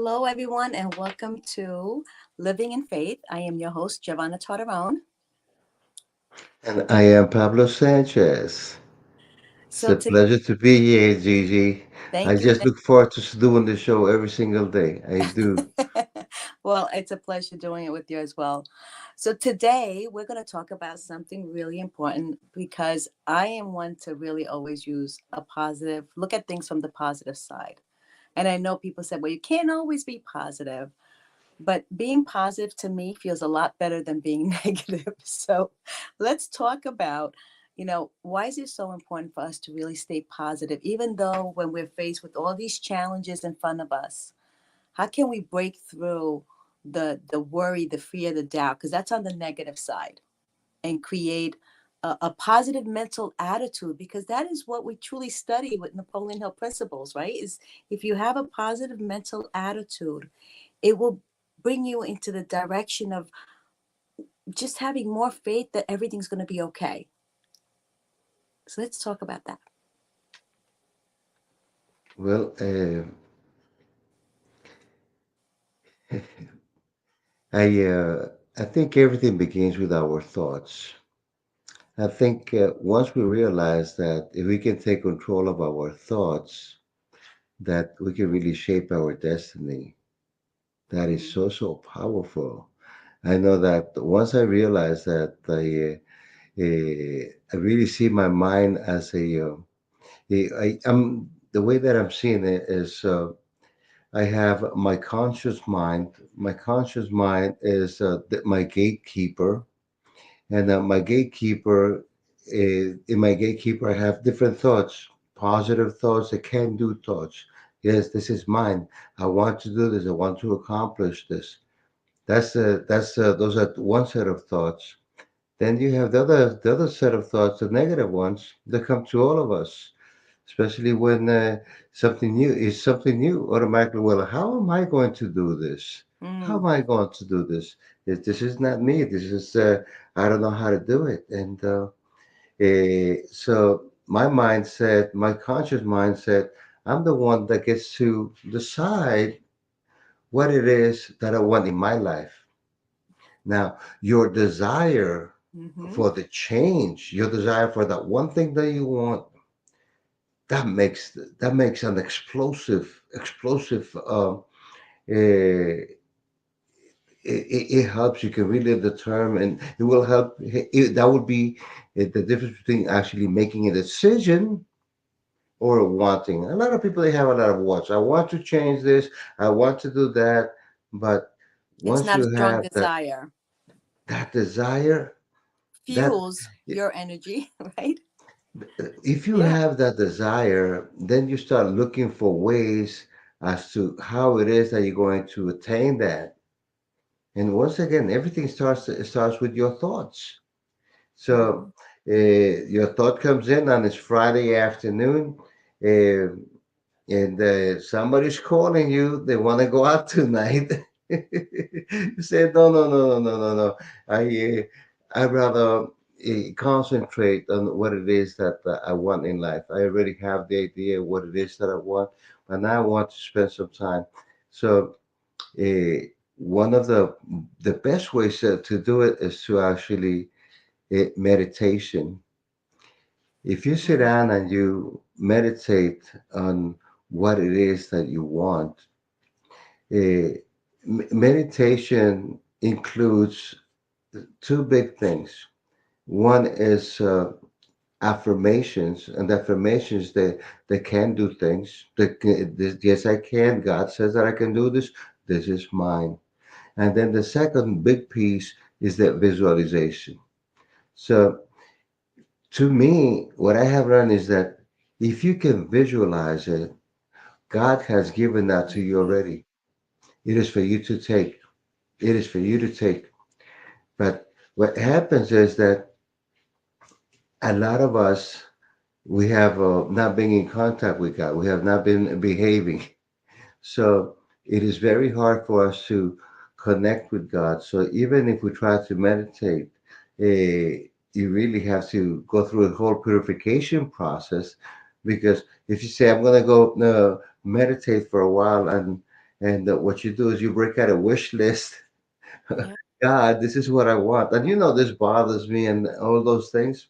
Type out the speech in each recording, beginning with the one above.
Hello, everyone, and welcome to Living in Faith. I am your host, Giovanna Tortorone. And I am Pablo Sanchez. It's So, a to pleasure to be here, Gigi. I thank you. just look forward to doing the show every single day. I do. Well, it's a pleasure doing it with you as well. So, today we're going to talk about something really important because I am one to really always use a positive, look at things from the positive side. And I know people said, well, you can't always be positive. But being positive to me feels a lot better than being negative. So let's talk about, why is it so important for us to really stay positive, even though when we're faced with all these challenges in front of us? How can we break through the worry, the fear, the doubt? Because that's on the negative side, and create a positive mental attitude, because that is what we truly study with Napoleon Hill principles, right? Is if you have a positive mental attitude, it will bring you into the direction of just having more faith that everything's going to be okay. So let's talk about that. Well, I think everything begins with our thoughts. I think once we realize that if we can take control of our thoughts, that we can really shape our destiny. That is Mm-hmm. so powerful. I know that once I realized that I really see my mind as the way that I'm seeing it is I have my conscious mind. My conscious mind is my gatekeeper, and my gatekeeper in my gatekeeper I have different thoughts, positive thoughts, the can-do thoughts. Yes, this is mine. I want to do this. I want to accomplish this. That's those are one set of thoughts. Then you have the other set of thoughts, the negative ones that come to all of us, especially when something new. Automatically, well, how am I going to do this? How am Mm. I going to do this? This is not me. This is I don't know how to do it. And so my mindset, my conscious mindset, I'm the one that gets to decide what it is that I want in my life. Now, your desire Mm-hmm. for the change, your desire for that one thing that you want, that makes an explosive. It helps. You can really determine. It will help. That would be the difference between actually making a decision or wanting. A lot of people they have a lot of wants. I want to change this. I want to do that. But It's once not a you strong have desire. that desire, that Fuels your energy, right? if you Yeah. have that desire, then you start looking for ways as to how it is that you're going to attain that. And once again, everything starts with your thoughts. Mm-hmm. So your thought comes in on this Friday afternoon, uh, and somebody's calling you. They want to go out tonight. You say, no, no, no, no, no, no, no. I'd rather concentrate on what it is that I want in life. I already have the idea of what it is that I want, but now I want to spend some time. So uh, one of the best ways to do it is to actually meditation. If you sit Mm-hmm. down and you meditate on what it is that you want, uh, meditation includes two big things. One is affirmations, and affirmations they can do things. Yes, I can. God says that I can do this. This is mine. And then the second big piece is the visualization. So to me, what I have learned is that if you can visualize it, God has given that to you Mm-hmm. already. It is for you to take. It is for you to take. But what happens is that a lot of us, we have not been in contact with God. We have not been behaving. So it is very hard for us to connect with God. So even if we try to meditate, you really have to go through a whole purification process because if you say, I'm going to go meditate for a while and And what you do is you break out a wish list. Yeah. God, this is what I want. And this bothers me and all those things.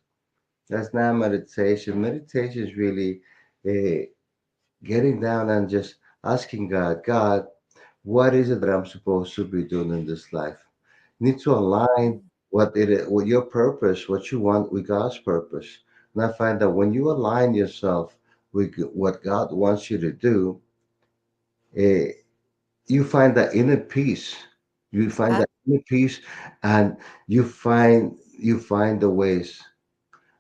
That's not meditation. Meditation is really uh, getting down and just asking God, what is it that I'm supposed to be doing in this life? You need to align Mm. what it is, with your purpose, what you want with God's purpose. And I find that when you align yourself with what God wants you to do, eh, you find that inner peace. You find Uh, that inner peace, and you find the ways.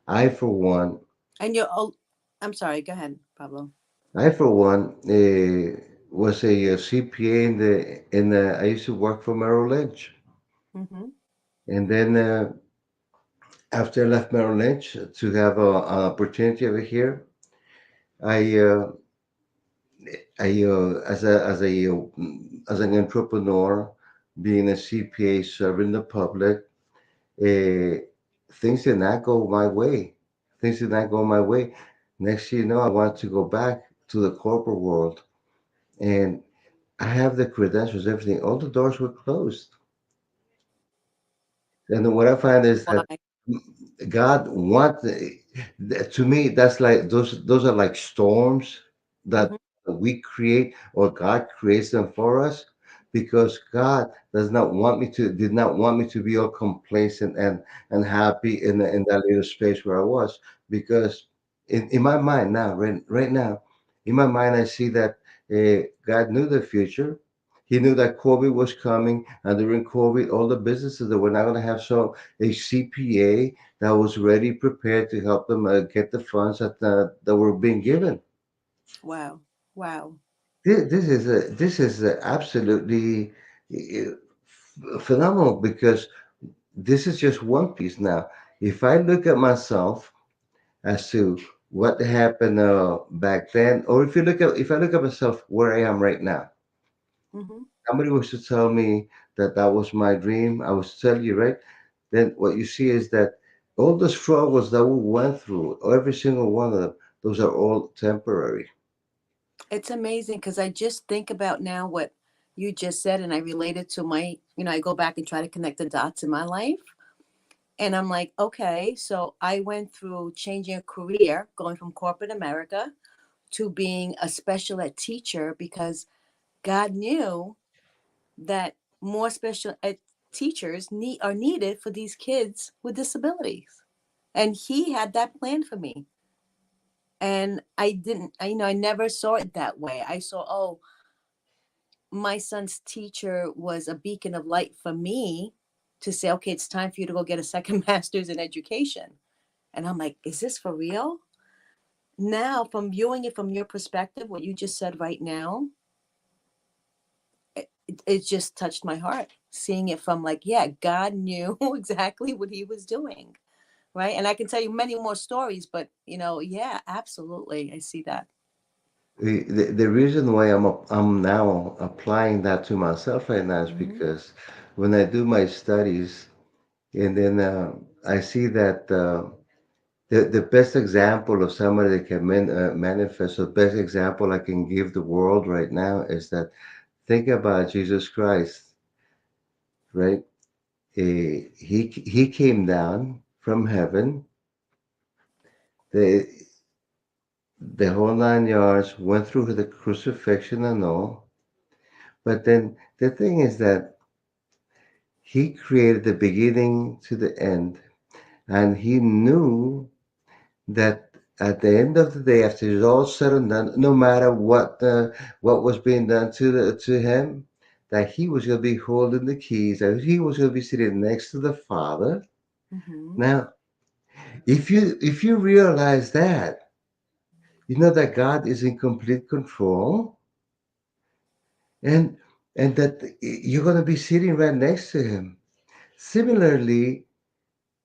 I for one, and you're, oh, I'm sorry. Go ahead, Pablo. was a CPA in the. I used to work for Merrill Lynch, Mm-hmm. and then after I left Merrill Lynch to have an opportunity over here, I as an entrepreneur, being a CPA, serving the public, uh, things did not go my way. Things did not go my way. Next thing you know, I wanted to go back to the corporate world, and I have the credentials, everything. All the doors were closed. And then what I find is that Why? God wants, to me, that's like those are like storms that Mm-hmm. we create, or God creates them for us, because God did not want me to be all complacent and happy in that little space where I was. Because in my mind now, right now, in my mind, I see that God knew the future. He knew that COVID was coming, and during COVID, all the businesses that were not going to have a CPA that was ready, prepared to help them get the funds that were being given. Wow. Wow. This is absolutely phenomenal, because this is just one piece. Now, if I look at myself as to what happened back then, or if I look at myself where I am right now, Mm-hmm. somebody was to tell me that that was my dream, I was tell you, right? Then what you see is that all the struggles that we went through, every single one of them, those are all temporary. It's amazing because I just think about now what you just said, and I relate it to my, I go back and try to connect the dots in my life. And I'm like, okay, so I went through changing a career, going from corporate America to being a special ed teacher because God knew that more special ed teachers are needed for these kids with disabilities. And he had that plan for me. And I didn't, I never saw it that way. I saw, oh, my son's teacher was a beacon of light for me to say, okay, it's time for you to go get a second master's in education. And I'm like, is this for real? Now, from viewing it from your perspective, what you just said right now, it just touched my heart. Seeing it from like, yeah, God knew exactly what he was doing. Right. And I can tell you many more stories, but, yeah, absolutely. I see that. The reason why I'm now applying that to myself right now is Hmm. because when I do my studies, and then I see that the best example of somebody that can manifest, the best example I can give the world right now is that, think about Jesus Christ, right? He came down from heaven, the the whole 9 yards, went through the crucifixion and all. But then the thing is that he created the beginning to the end, and he knew that at the end of the day, after it's all said and done, no matter what was being done to him, that he was going to be holding the keys, that he was going to be sitting next to the Father. Hmm. Now, if you realize that, you know that God is in complete control, and and that you're going to be sitting right next to him. Similarly,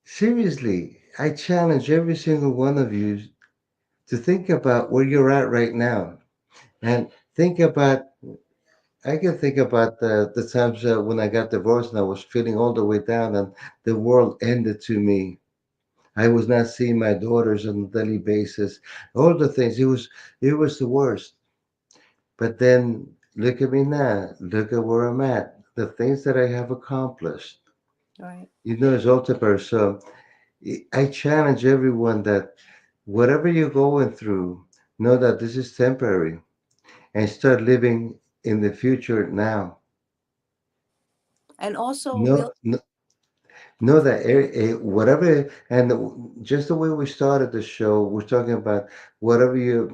seriously, I challenge every single one of you to think about where you're at right now, and think about. I can think about the times when I got divorced and I was feeling all the way down, and the world ended to me. I was not seeing my daughters on a daily basis. All the things. It was the worst. But then look at me now. Look at where I'm at. The things that I have accomplished. Right. It's ultimate. So I challenge everyone that whatever you're going through, know that this is temporary and start living in the future now. And also Know, real know that whatever, and just the way we started the show, we're talking about whatever your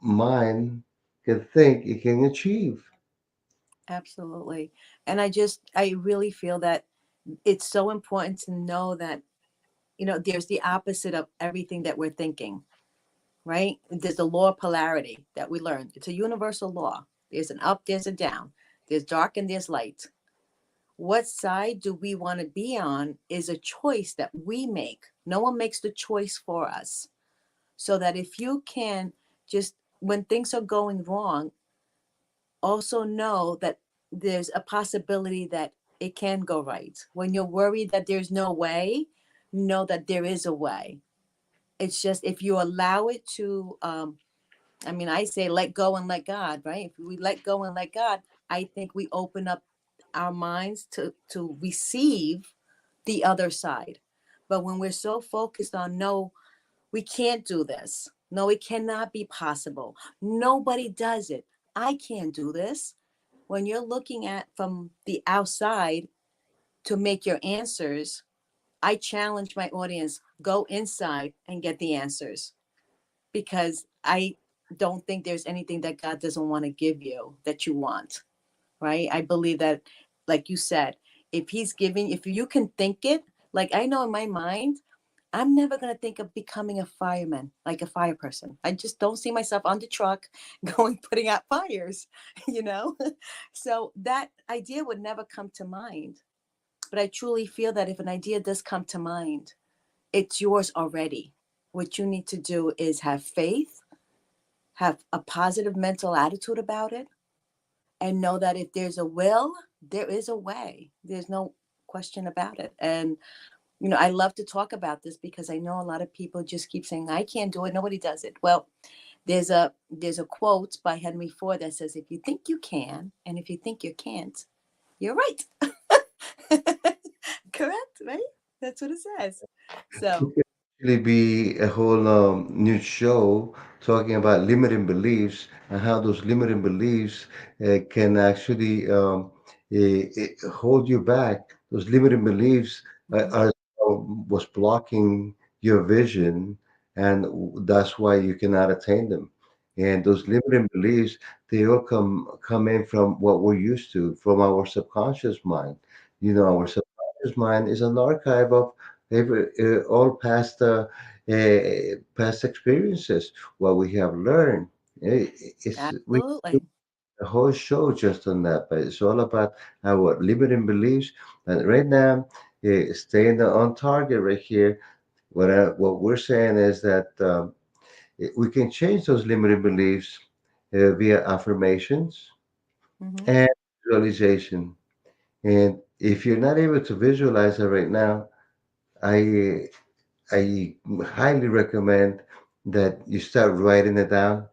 mind can think, it can achieve. absolutely. And I really feel that it's so important to know that, there's the opposite of everything that we're thinking, right? There's the law of polarity that we learned. It's a universal law. There's an up, there's a down. There's dark and there's light. What side do we want to be on is a choice that we make. No one makes the choice for us. So that if you can just, when things are going wrong, also know that there's a possibility that it can go right. When you're worried that there's no way, know that there is a way. It's just if you allow it to, I mean, I say let go and let God, right? If we let go and let God, I think we open up our minds to receive the other side. But when we're so focused on no, we can't do this. No, it cannot be possible. Nobody does it. I can't do this. When you're looking at from the outside to make your answers, I challenge my audience, go inside and get the answers, because I don't think there's anything that God doesn't want to give you that you want, right? I believe that, like you said, if you can think it, like I know in my mind, I'm never going to think of becoming a fireman, like a fire person. I just don't see myself on the truck going, putting out fires, you know? So that idea would never come to mind. But I truly feel that if an idea does come to mind, it's yours already. What you need to do is have faith, have a positive mental attitude about it, and know that if there's a will, there is a way. There's no question about it. And I love to talk about this because I know a lot of people just keep saying, I can't do it. Nobody does it. Well, there's a quote by Henry Ford that says, if you think you can, and if you think you can't, you're right. Correct, right? That's what it says. It So, could actually be a whole new show talking about limiting beliefs and how those limiting beliefs can actually hold you back. Those limiting beliefs mhm, are was blocking your vision, and that's why you cannot attain them. And those limiting beliefs, they all come in from what we're used to, from our subconscious mind. Our right. subconscious mind is an archive of all past experiences, what we have learned. We do Absolutely. a whole show just on that, but it's all about our limiting beliefs. And right now, staying on target right here. What we're saying is that we can change those limiting beliefs via affirmations Hmm. and visualization. And if you're not able to visualize it right now, I I highly recommend that you start writing it down.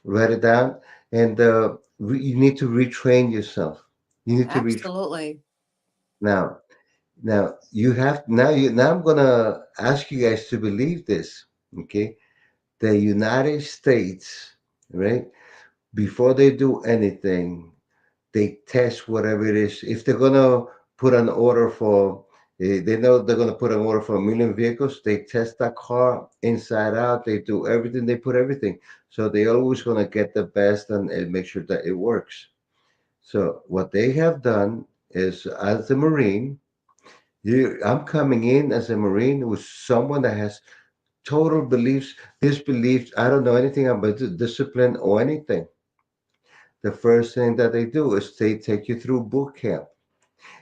Write it down, and you need to retrain yourself. You need to retrain Absolutely. now. Now you have now. I'm gonna ask you guys to believe this. Okay, the United States, right? Before they do anything, they test whatever it is. If they're gonna put an order for, they know they're gonna put an order for 1,000,000 vehicles. They test that car inside out. They do everything. They put everything. So they always gonna get the best and make sure that it works. So what they have done is, as a Marine, I'm coming in as a Marine with someone that has total beliefs, disbeliefs. I don't know anything about discipline or anything. The first thing that they do is they take you through boot camp.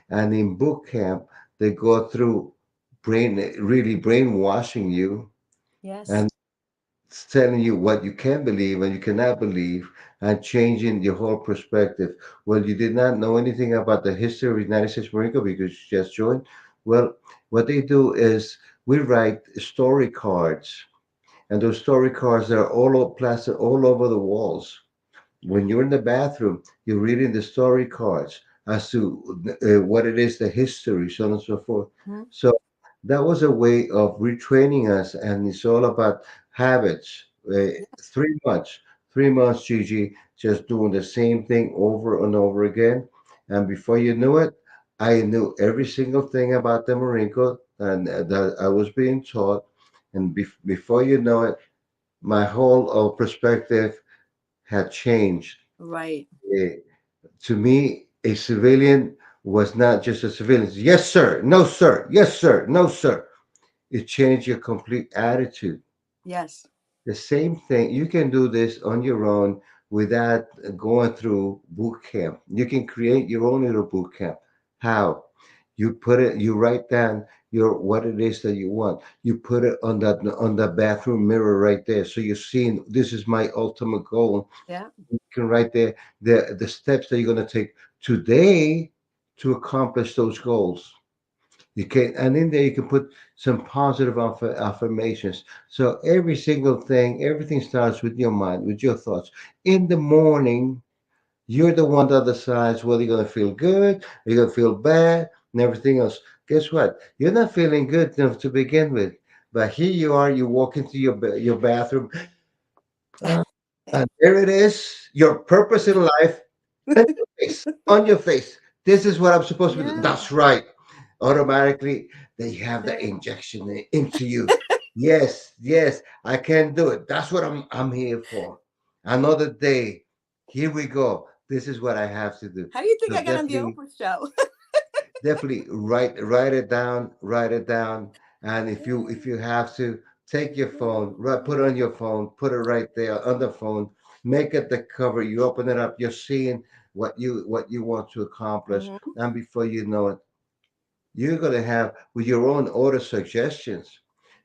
And in boot camp, they go through really brainwashing you Yes. and telling you what you can believe and you cannot believe and changing your whole perspective. Well, you did not know anything about the history of the United States Marine Corps because you just joined. Well, what they do is we write story cards, and those story cards are plastered all over the walls. when you're in the bathroom, you're reading the story cards as to what it is, the history, so on and so forth. Mhm. So that was a way of retraining us, and it's all about habits. 3 months, 3 months, Gigi, just doing the same thing over and over again, and before you knew it, I knew every single thing about the Marinco and that I was being taught, and before you know it, my whole perspective had changed. Right. Eh, to me, a civilian was not just a civilian. Yes, sir. No, sir. Yes, sir. No, sir. It changed your complete attitude. Yes. The same thing, you can do this on your own without going through boot camp. You can create your own little boot camp. How? You write down your what it is that you want. You put it on the bathroom mirror right there. So you're seeing this is my ultimate goal. Yeah. You can write there the steps that you're going to take today to accomplish those goals. You can, and in there you can put some positive affirmations. So every single thing, everything starts with your mind, with your thoughts. In the morning, you're the one that decides whether you're going to feel good, or you're going to feel bad, and everything else. Guess what? You're not feeling good enough to begin with, but here you are. You walk into your bathroom, uh, and there it is. Your purpose in life on your face. On your face. This is what I'm supposed to be doing. Yeah. That's right. Automatically, they have the Yeah. injection into you. Yes, yes, I can do it. That's what I'm here for. Another day. Here we go. This is what I have to do. How do you think So I got on the definitely, Oprah show? definitely write it down, write it down. And if Yeah. you have to, take your phone, put it Yeah. on your phone, put it right there on the phone, make it the cover. You open it up, you're seeing what you want to accomplish, Hmm. and before you know it, you're gonna have with your own auto suggestions,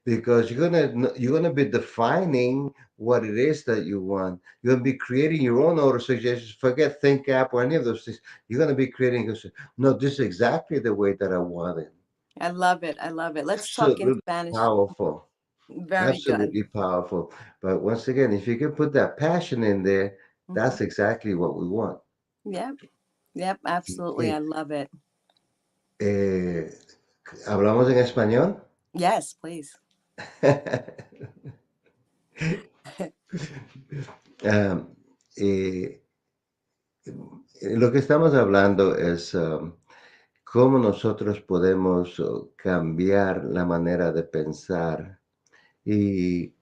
because you're gonna be defining what it is that you want. You're gonna be creating your own auto suggestions. Forget Think App or any of those things. You're gonna be creating. No, this is exactly the way that I want it. I love it. I love it. Let's talk in Absolutely Spanish. powerful. Very good. Absolutely powerful. But once again, if you can put that passion in there, Hmm. that's exactly what we want. Yep. Yep. Absolutely. I Okay. love it. Eh, ¿Hablamos en español? Yes, please. Um, eh, lo que estamos hablando es cómo nosotros podemos cambiar la manera de pensar y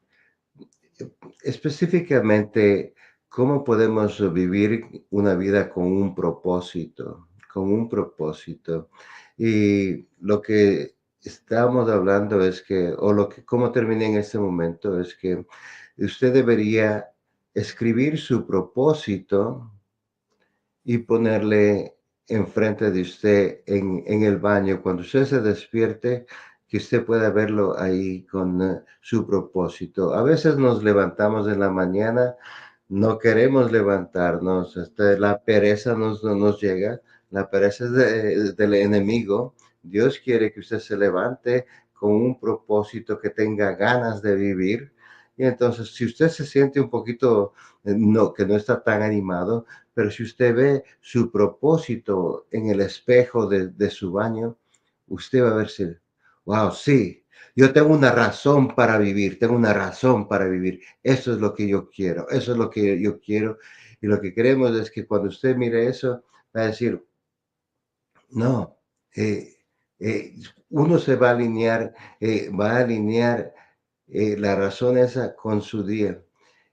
específicamente cómo podemos vivir una vida con un propósito, con un propósito. Y lo que estamos hablando es que, o lo que, cómo terminé en este momento, es que usted debería escribir su propósito y ponerle enfrente de usted en el baño. Cuando usted se despierte, que usted pueda verlo ahí con su propósito. A veces nos levantamos en la mañana, no queremos levantarnos, la pereza nos llega, la pereza es del enemigo. Dios quiere que usted se levante con un propósito, que tenga ganas de vivir. Y entonces, si usted se siente un poquito, no, que no está tan animado, pero si usted ve su propósito en el espejo de su baño, usted va a verse, wow, sí, yo tengo una razón para vivir, tengo una razón para vivir. Eso es lo que yo quiero, eso es lo que yo quiero. Y lo que queremos es que cuando usted mire eso, va a decir, no, eh, eh, uno se va a alinear la razón esa con su día.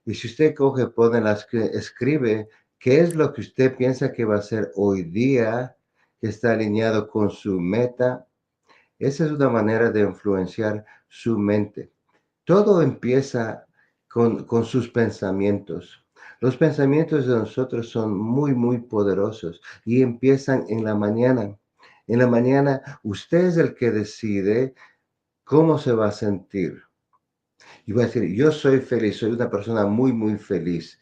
Y si usted coge, pone las que escribe, qué es lo que usted piensa que va a hacer hoy día, que está alineado con su meta, esa es una manera de influenciar su mente. Todo empieza con sus pensamientos. Los pensamientos de nosotros son muy, muy poderosos y empiezan en la mañana. En la mañana usted es el que decide cómo se va a sentir. Y va a decir, yo soy feliz, soy una persona muy, muy feliz.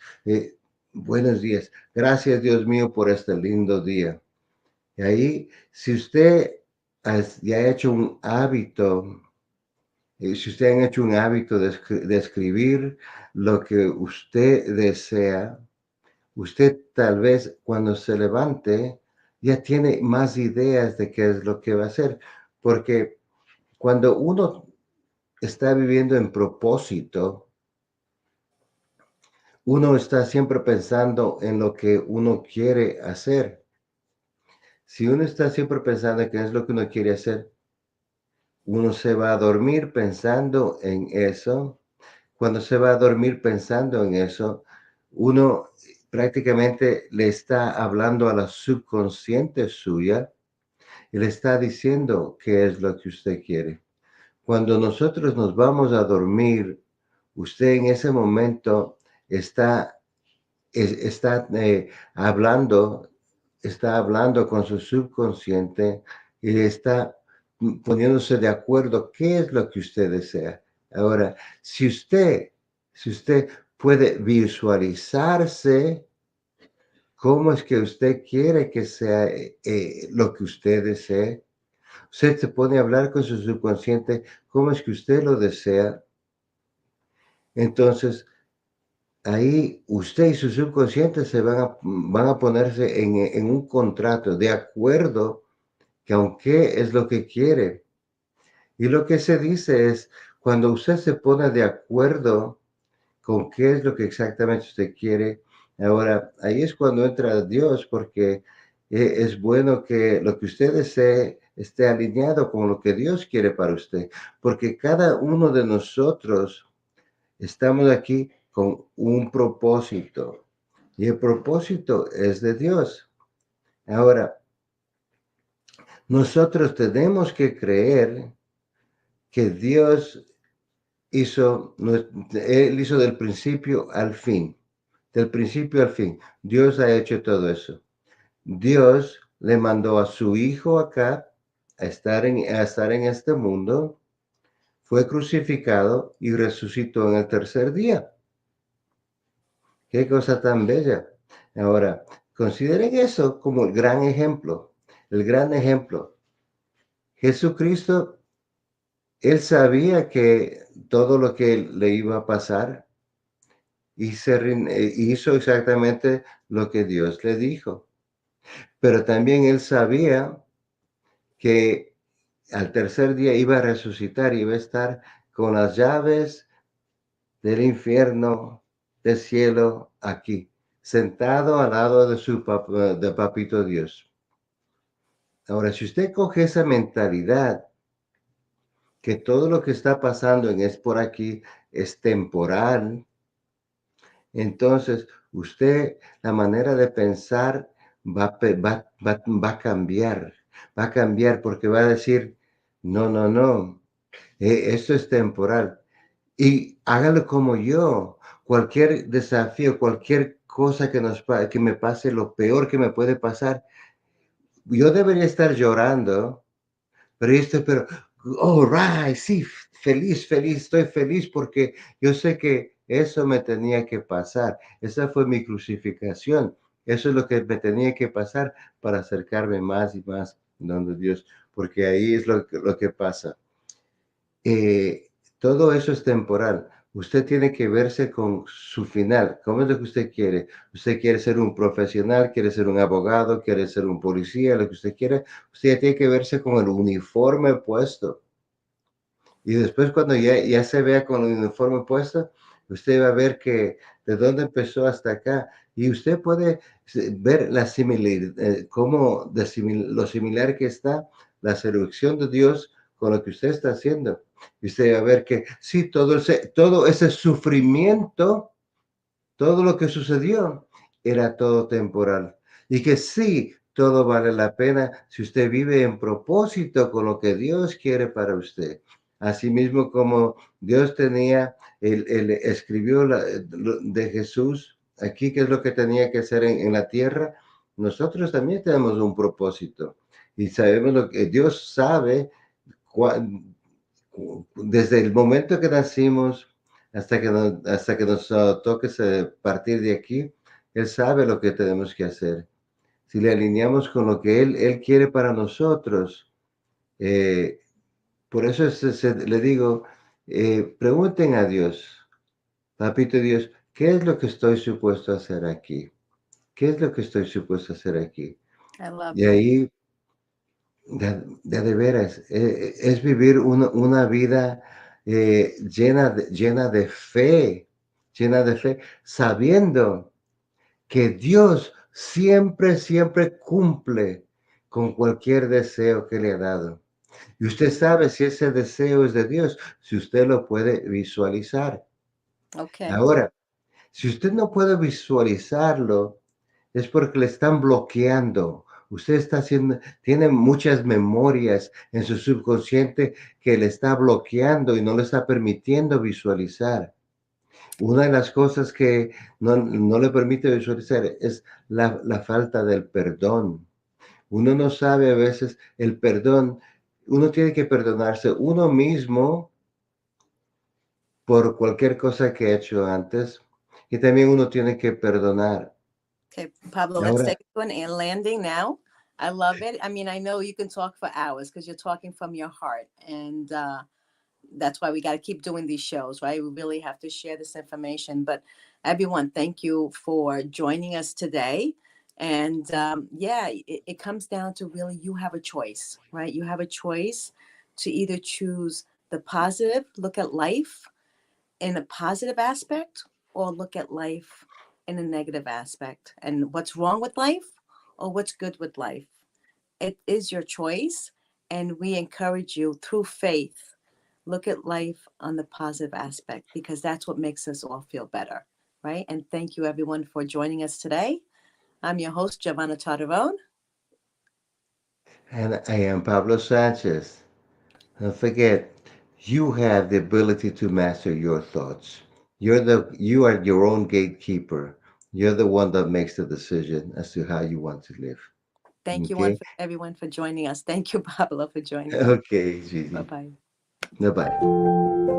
Buenos días. Gracias, Dios mío, por este lindo día. Y ahí, si usted ya ha hecho un hábito, si usted ha hecho un hábito de escribir lo que usted desea, usted tal vez cuando se levante ya tiene más ideas de qué es lo que va a hacer, porque cuando uno está viviendo en propósito, uno está siempre pensando en lo que uno quiere hacer. Si uno está siempre pensando en qué es lo que uno quiere hacer, uno se va a dormir pensando en eso. Cuando se va a dormir pensando en eso, uno prácticamente le está hablando a la subconsciente suya y le está diciendo qué es lo que usted quiere. Cuando nosotros nos vamos a dormir, usted en ese momento está, está hablando, está hablando con su subconsciente y está poniéndose de acuerdo qué es lo que usted desea. Ahora, si usted puede visualizarse cómo es que usted quiere que sea lo que usted desee, usted se pone a hablar con su subconsciente cómo es que usted lo desea, entonces ahí usted y su subconsciente van a ponerse en un contrato de acuerdo que aunque es lo que quiere. Y lo que se dice es, cuando usted se pone de acuerdo con qué es lo que exactamente usted quiere, ahora ahí es cuando entra Dios, porque es bueno que lo que usted desee esté alineado con lo que Dios quiere para usted, porque cada uno de nosotros estamos aquí con un propósito y el propósito es de Dios. Ahora, nosotros tenemos que creer que Dios Él hizo del principio al fin, del principio al fin. Dios ha hecho todo eso. Dios le mandó a su Hijo acá a estar en este mundo, fue crucificado y resucitó en el tercer día. Qué cosa tan bella. Ahora, consideren eso como el gran ejemplo, el gran ejemplo. Jesucristo, él sabía que todo lo que le iba a pasar y hizo exactamente lo que Dios le dijo. Pero también él sabía que al tercer día iba a resucitar, iba a estar con las llaves del infierno, del cielo, aquí, sentado al lado de Papito Dios. Ahora, si usted coge esa mentalidad, que todo lo que está pasando en es por aquí es temporal, entonces la manera de pensar va a cambiar, porque va a decir, no, no, no, esto es temporal. Y hágalo como yo. Cualquier desafío, cualquier cosa que me pase, lo peor que me puede pasar, yo debería estar llorando, pero, oh, right, sí, feliz, feliz, estoy feliz porque yo sé que eso me tenía que pasar. Esa fue mi crucificación. Eso es lo que me tenía que pasar para acercarme más y más donde Dios, porque ahí es lo que pasa. eh, Todo eso es temporal. Usted tiene que verse con su final. ¿Cómo es lo que usted quiere? ¿Usted quiere ser un profesional? ¿Quiere ser un abogado? ¿Quiere ser un policía? Lo que usted quiera. Usted tiene que verse con el uniforme puesto. Y después cuando ya se vea con el uniforme puesto, usted va a ver que de dónde empezó hasta acá. Y usted puede ver la similaridad, lo similar que está la seducción de Dios con lo que usted está haciendo. Y usted va a ver que sí, todo ese sufrimiento, todo lo que sucedió era todo temporal. Y que sí, todo vale la pena si usted vive en propósito con lo que Dios quiere para usted. Asimismo como Dios escribió de Jesús aquí, qué es lo que tenía que hacer en la tierra, nosotros también tenemos un propósito. Y sabemos lo que Dios sabe desde el momento que nacimos hasta que nos toque partir de aquí, Él sabe lo que tenemos que hacer. Si le alineamos con lo que Él quiere para nosotros, eh, por eso le digo, pregunten a Dios, Papito Dios, ¿qué es lo que estoy supuesto a hacer aquí? ¿Qué es lo que estoy supuesto a hacer aquí? I love Y that. ahí, de veras, es vivir una vida llena de fe, sabiendo que Dios siempre, siempre cumple con cualquier deseo que le ha dado. Y usted sabe si ese deseo es de Dios, si usted lo puede visualizar. Okay. Ahora, si usted no puede visualizarlo, es porque le están bloqueando. Usted está haciendo, tiene muchas memorias en su subconsciente que le está bloqueando y no le está permitiendo visualizar. Una de las cosas que no le permite visualizar es la falta del perdón. Uno no sabe a veces el perdón. Uno tiene que perdonarse uno mismo por cualquier cosa que ha hecho antes y también uno tiene que perdonar. Okay, Pablo, let's Ahora, take it to an landing now. I love it. I mean, I know you can talk for hours because you're talking from your heart. And that's why we got to keep doing these shows, right? We really have to share this information. But everyone, thank you for joining us today. And yeah, it comes down to really you have a choice, right? You have a choice to either choose the positive, look at life in a positive aspect, or look at life in a negative aspect and what's wrong with life or what's good with life. It is your choice. And we encourage you through faith, look at life on the positive aspect because that's what makes us all feel better, right? And thank you everyone for joining us today. I'm your host, Giovanna Tardarone. and I am Pablo Sanchez. Don't forget, you have the ability to master your thoughts. You are your own gatekeeper. You're the one that makes the decision as to how you want to live. Thank you Okay? everyone for joining us. Thank you, Pablo, for joining us. Okay, Bye Gigi. bye. Bye bye.